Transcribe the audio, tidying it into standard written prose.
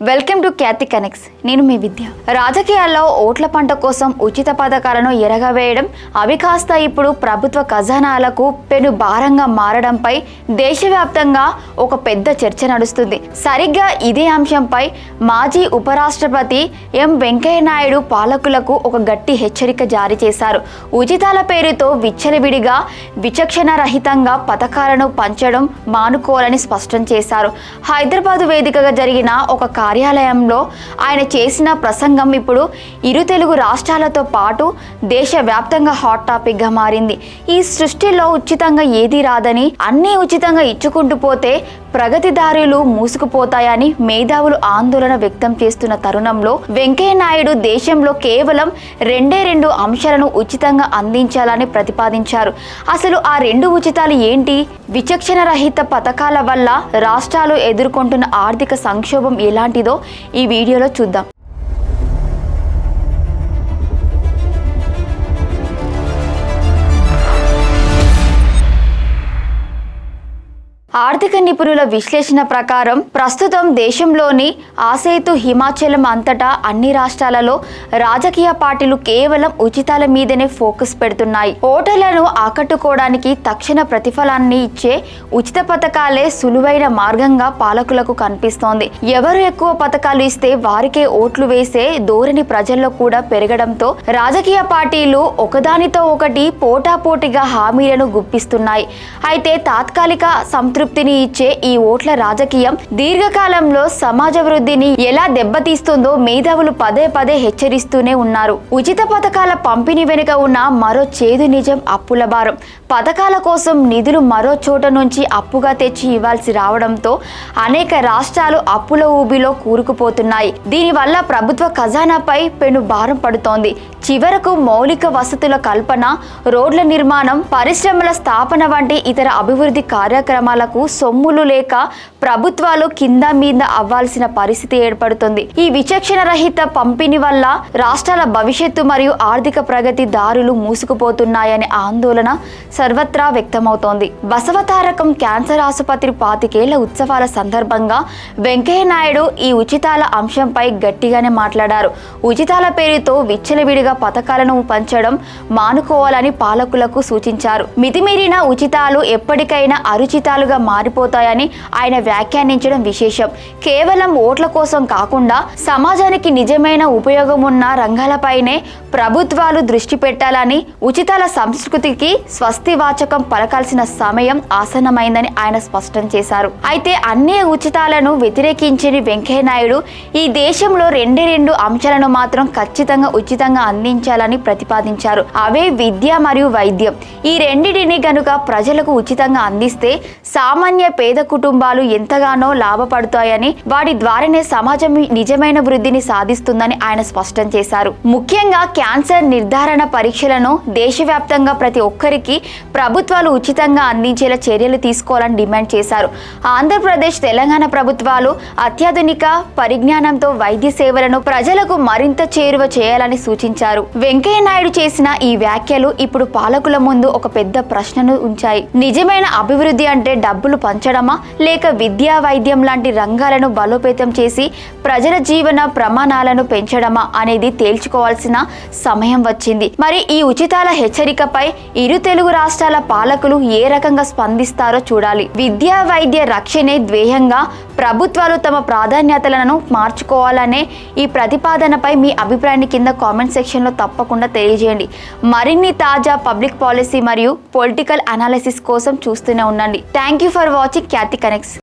Welcome to Khyati connects. నేను మీ విద్య. రాజకీయాల్లో ఓట్ల పంట కోసం ఉచిత పథకాలను ఎరగవేయడం, అవి కాస్త ఇప్పుడు ప్రభుత్వ ఖజానాలకు పెను భారంగా మారడంపై దేశవ్యాప్తంగా ఒక పెద్ద చర్చ నడుస్తుంది. సరిగ్గా ఇదే అంశంపై మాజీ ఉపరాష్ట్రపతి ఎం వెంకయ్య నాయుడు పాలకులకు ఒక గట్టి హెచ్చరిక జారీ చేశారు. ఉచితాల పేరుతో విచ్చలవిడిగా విచక్షణ రహితంగా పథకాలను పంచడం మానుకోవాలని స్పష్టం చేశారు. హైదరాబాద్ వేదికగా జరిగిన ఒక కార్యాలయంలో ఆయన చేసిన ప్రసంగం ఇప్పుడు ఇరు తెలుగు రాష్ట్రాలతో పాటు దేశవ్యాప్తంగా హాట్ టాపిక్ గా మారింది. ఈ సృష్టిలో ఉచితంగా ఏదీ రాదని, అన్నీ ఉచితంగా ఇచ్చుకుంటూ పోతే ప్రగతిదారులు మూసుకుపోతాయని మేధావులు ఆందోళన వ్యక్తం చేస్తున్న తరుణంలో వెంకయ్య నాయుడు దేశంలో కేవలం రెండు అంశాలను ఉచితంగా అందించాలని ప్రతిపాదించారు. అసలు ఆ రెండు ఉచితాలు ఏంటి? విచక్షణ రహిత పథకాల వల్ల రాష్ట్రాలు ఎదుర్కొంటున్న ఆర్థిక సంక్షోభం ఎలాంటిదో ఈ వీడియోలో చూద్దాం. ఆర్థిక నిపుణుల విశ్లేషణ ప్రకారం ప్రస్తుతం దేశంలోని ఆసేతు హిమాచలం అంతటా అన్ని రాష్ట్రాలలో రాజకీయ పార్టీలు కేవలం ఉచితాల మీదనే ఫోకస్ పెడుతున్నాయి. ఓటర్లను ఆకట్టుకోవడానికి తక్షణ ప్రతిఫలాన్ని ఇచ్చే ఉచిత పథకాలే సులువైన మార్గంగా పాలకులకు కనిపిస్తోంది. ఎవరు ఎక్కువ పథకాలు ఇస్తే వారికే ఓట్లు వేసే ధోరణి ప్రజల్లో కూడా పెరగడంతో రాజకీయ పార్టీలు ఒకదానితో ఒకటి పోటాపోటీగా హామీలను గుప్పిస్తున్నాయి. అయితే తాత్కాలిక సంతృప్తిని ఇచ్చే ఈ ఓట్ల రాజకీయం దీర్ఘకాలంలో సమాజ వృద్ధిని ఎలా దెబ్బతీస్తుందో మేధావులు పదే పదే హెచ్చరిస్తూనే ఉన్నారు. ఉచిత పథకాల పంపిణీ వెనుక ఉన్న మరో చేదు నిజం అప్పుల భారం. పథకాల కోసం నిధులు మరో చోట నుంచి అప్పుగా తెచ్చి ఇవ్వాల్సి రావడంతో అనేక రాష్ట్రాలు అప్పుల ఊబిలో కూరుకుపోతున్నాయి. దీనివల్ల ప్రభుత్వ ఖజానాపై పెను భారం పడుతోంది. చివరకు మౌలిక వసతుల కల్పన, రోడ్ల నిర్మాణం, పరిశ్రమల స్థాపన వంటి ఇతర అభివృద్ధి కార్యక్రమాలకు సొమ్ములు లేక ప్రభుత్వాలు కింద మీద అవ్వాల్సిన పరిస్థితి ఏర్పడుతుంది. ఈ విచక్షణ రహిత పంపిణీ వల్ల రాష్ట్రాల భవిష్యత్తు మరియు ఆర్థిక ప్రగతి దారులు మూసుకుపోతున్నాయనే ఆందోళన సర్వత్రా వ్యక్తమవుతోంది. బసవతారకం క్యాన్సర్ ఆసుపత్రి 25 ఏళ్ల ఉత్సవాల సందర్భంగా వెంకయ్య నాయుడు ఈ ఉచితాల అంశంపై గట్టిగానే మాట్లాడారు. ఉచితాల పేరుతో విచ్చలవిడిగా పథకాలను పంచడం మానుకోవాలని పాలకులకు సూచించారు. మితిమీరిన ఉచితాలు ఎప్పటికైనా అరుచితాలుగా మారిపోతాయని ఆయన వ్యాఖ్యానించడం విశేషం. కేవలం ఓట్ల కోసం కాకుండా సమాజానికి నిజమైన ఉపయోగం ఉన్న రంగాలపైనే ప్రభుత్వాలు దృష్టి పెట్టాలని, ఉచితాల సంస్కృతికి స్వస్తి వాచకం పలకాల్సిన సమయం ఆసన్నమైందని ఆయన స్పష్టం చేశారు. అయితే అన్ని ఉచితాలను వ్యతిరేకించని వెంకయ్య నాయుడు ఈ దేశంలో రెండు అంశాలను మాత్రం ఖచ్చితంగా ఉచితంగా అందించాలని ప్రతిపాదించారు. అవే విద్య మరియు వైద్యం. ఈ రెండింటిని గనుక ప్రజలకు ఉచితంగా అందిస్తే సామాన్య పేద కుటుంబాలు ఎంతగానో లాభపడతాయని, వాటి ద్వారానే సమాజం నిజమైన వృద్ధిని సాధిస్తుందని ఆయన స్పష్టం చేశారు. ముఖ్యంగా క్యాన్సర్ నిర్ధారణ పరీక్షలను దేశవ్యాప్తంగా ప్రతి ఒక్కరికి ప్రభుత్వాలు ఉచితంగా అందించేలా చర్యలు తీసుకోవాలని డిమాండ్ చేశారు. ఆంధ్రప్రదేశ్, తెలంగాణ ప్రభుత్వాలు అత్యాధునిక పరిజ్ఞానంతో వైద్య సేవలను ప్రజలకు మరింత చేరువ చేయాలని సూచించారు. వెంకయ్య నాయుడు చేసిన ఈ వ్యాఖ్యలు ఇప్పుడు పాలకుల ముందు ఒక పెద్ద ప్రశ్నను ఉంచాయి. నిజమైన అభివృద్ధి అంటే డబ్బులు పంచడమా, లేక విద్యా వైద్యం లాంటి రంగాలను బలోపేతం చేసి ప్రజల జీవన ప్రమాణాలను పెంచడమా అనేది తేల్చుకోవాల్సిన సమయం వచ్చింది. మరి ఈ ఉచితాల హెచ్చరికపై ఇరు తెలుగు రాష్ట్రాల పాలకులు ఏ రకంగా స్పందిస్తారో చూడాలి. విద్యా వైద్య రక్షణే ధ్యేయంగా ప్రభుత్వాలు తమ ప్రాధాన్యతలను మార్చుకోవాలనే ఈ ప్రతిపాదనపై మీ అభిప్రాయాన్ని కింద కామెంట్ సెక్షన్లో తప్పకుండా తెలియజేయండి. మరిన్ని తాజా పబ్లిక్ పాలసీ మరియు పొలిటికల్ అనాలిసిస్ కోసం చూస్తూనే ఉండండి. Thank you for watching Khyati connects.